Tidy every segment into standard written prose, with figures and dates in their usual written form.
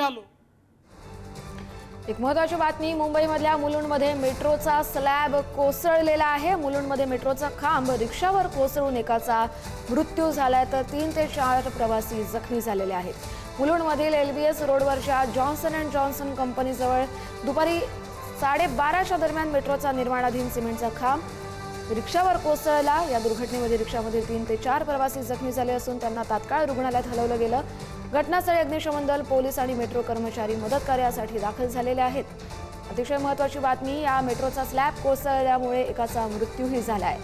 आलो। एक महत्त्वाची बातमी, मुंबईमधल्या मुलुंडमध्ये मेट्रोचा स्लॅब कोसळलेला आहे। मुलुंडमध्ये मेट्रोचा खांब रिक्षावर कोसळून एकाचा मृत्यू झालाय तर 3 ते 4 प्रवासी जखमी झालेले आहेत। मुलुंडमधील LBS रोडवरच्या जॉन्सन अँड जॉन्सन कंपनीजवळ दुपारी 12:30च्या दरम्यान मेट्रोचा निर्माणाधीन सिमेंटचा खांब रिक्षावर कोसळला। या दुर्घटनेमध्ये रिक्षामध्ये 3 ते 4 प्रवासी जखमी झाले असून त्यांना तात्काळ रुग्णालयात हलवलं गेलं। घटनास्थळी अग्निशमन दल, पोलीस आणि मेट्रो कर्मचारी मदत कार्यासाठी दाखल झालेले आहेत। अतिशय महत्त्वाची बातमी, या मेट्रोचा स्लॅब कोसळल्यामुळे एकाचा मृत्यूही झालाय।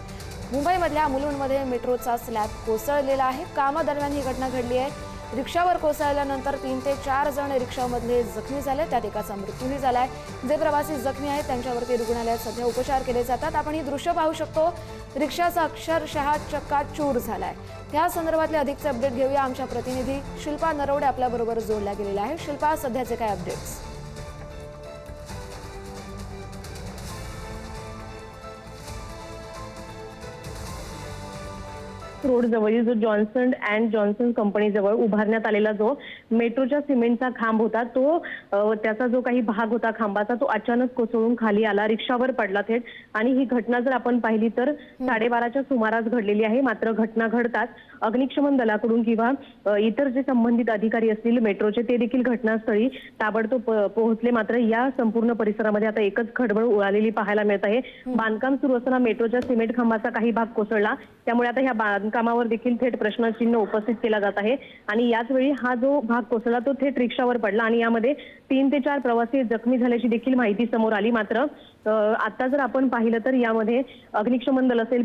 मुंबईमधल्या मुलुंडमध्ये मेट्रोचा स्लॅब कोसळलेला आहे। कामादरम्यान ही घटना घडली आहे। रिक्षावर कोसळल्यानंतर 3 ते 4 जण रिक्षामधले जखमी झाले, त्यात एकाचा मृत्यूही झालाय। जे प्रवासी जखमी आहेत त्यांच्यावरती रुग्णालयात सध्या उपचार केले जातात। आपण ही दृश्य पाहू शकतो, रिक्षाचा अक्षरशः चक्काचूर झालाय। या संदर्भातले अधिकचे अपडेट घेऊया। आमच्या प्रतिनिधी शिल्पा नरवडे आपल्याबरोबर जोडल्या गेलेल्या आहे। शिल्पा, सध्याचे काय अपडेट्स? रोड जवळील Jo Johnson and Johnson company जवळ उभारण्यात आलेला जो मेट्रोच्या सिमेंटचा खांब होता, तो त्याचा जो काही भाग होता खांबाचा, तो अचानक कोसळून खाली आला, रिक्षावर पडला थेट। आणि ही घटना जर आपण पाहिली तर 12:30च्या सुमारास घडलेली आहे। मात्र घटना घडताच अग्निशमन दलाकडून किंवा इतर जे संबंधित अधिकारी असतील मेट्रोचे, ते देखील घटनास्थळी ताबडतोब पोहोचले। मात्र या संपूर्ण परिसरामध्ये आता एकच खळबळ उडालेली पाहायला मिळत आहे। बांधकाम सुरू असताना मेट्रोच्या सिमेंट खांबाचा काही भाग कोसळला, त्यामुळे आता ह्या बांधकामावर देखील थेट प्रश्नचिन्ह उपस्थित केला जात आहे। आणि याच वेळी हा जो भाग कोसळला तो थेट रिक्षावर पडला आणि यामध्ये 3 ते 4 प्रवासी जखमी झाल्याची देखील माहिती समोर आली। मात्र आता जर आपण पाहिलं तर यामध्ये अग्निशमन दल असेल,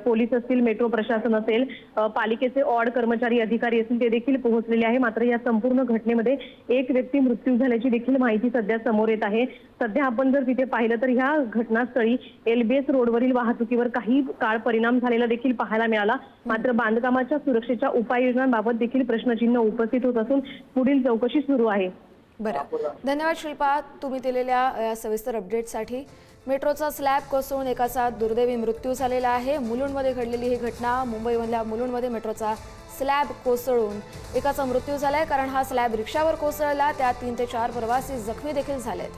पोलीस असतील, मेट्रो प्रशासन असेल, पालिकेचे ऑड कर्मचारी अधिकारी असतील, ते देखील पोहोचलेले आहे। मात्र या संपूर्ण घटनेमध्ये एक व्यक्ती मृत्यू झाल्याची देखील माहिती सध्या समोर येत आहे। सध्या आपण जर तिथे पाहिलं तर ह्या घटनास्थळी LBS रोडवरील वाहतुकीवर काही काळ परिणाम झालेला देखील पाहायला मिळाला। मात्र बांधकामाच्या सुरक्षेच्या उपाययोजनांबाबत देखील प्रश्नचिन्ह उपस्थित होत असून पुढील चौकशी सुरू आहे। बरं, धन्यवाद शिल्पा, तुम्ही दिलेल्या सविस्तर अपडेटसाठी। मेट्रोचा स्लॅब कोसळून एकाचा दुर्दैवी मृत्यू झालेला आहे। मुलुंडमध्ये घडलेली ही घटना, मुंबईमधल्या मुलुंडमध्ये मेट्रोचा स्लॅब कोसळून एकाचा मृत्यू झालाय, कारण हा स्लॅब रिक्षावर कोसळला, त्यात 3 ते 4 प्रवासी जखमी देखील झालेत।